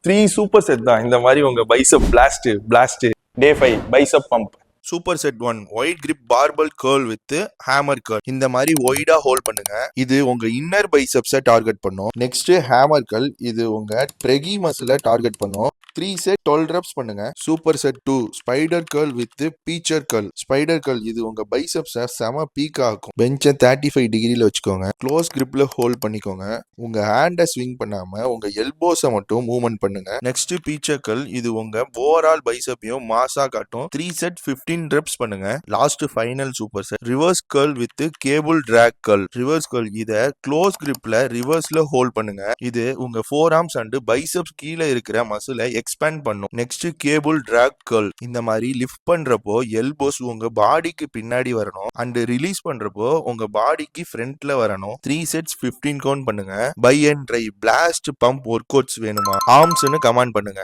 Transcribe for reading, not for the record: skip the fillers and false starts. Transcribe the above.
3 super set தான் இந்த மாதிரி உங்க bicep blast day 5 bicep pump. Super set 1 white grip barbell curl with hammer curl. இந்த மாதிரி ஒய்டா ஹோல்ட் பண்ணுங்க. இது உங்க இன்னர் பைசப்ஸை டார்கெட் பண்ணும். நெக்ஸ்ட் ஹேமர் கர்ல், இது உங்க ட்ரெகி மசிலை டார்கெட் பண்ணும். 3 செட் 12 reps பண்ணுங்க. Super set 2 spider curl with feature curl. Spider curl இது உங்க பைசப்ஸை செம பீக் ஆக்கும். பெஞ்சை 35 டிகிரில வச்சுக்கோங்க. க்ளோஸ் கிரிப்ல ஹோல்ட் பண்ணிக்கோங்க. உங்க ஹேண்டை ஸ்விங் பண்ணாம உங்க எல்போஸை மட்டும் மூவ்மெண்ட் பண்ணுங்க. நெக்ஸ்ட் பீச்சர் கர்ல், இது உங்க ஓவரால் பைசப்பையும் மாசா காட்டும். 3 செட் 15 reps பண்ணுங்க. Last final super set reverse curl with cable drag curl. Reverse curl இத க்ளோஸ் கிரிப்ல ரிவர்ஸ்ல ஹோல்ட் பண்ணுங்க. இது உங்க ஃபோர் ஆர்ம்ஸ் அண்ட் பைசப்ஸ் கீழே இருக்கிற மசிலை எக்ஸ்பேண்ட் பண்ணும். நெக்ஸ்ட் கேபிள் டிராக் கர்ல், இந்த மாதிரி லிஃப்ட் பண்றப்போ எல்போஸ் உங்க பாடிக்கு பின்னாடி வரணும் அண்ட் ரிலீஸ் பண்றப்போ உங்க பாடிக்கு ஃப்ரண்ட்ல வரணும். 3 செட்ஸ் 15 கவுண்ட் பண்ணுங்க. Bi and tri blast pump workouts வேணுமா ஆர்ம்ஸ்னு கமெண்ட் பண்ணுங்க.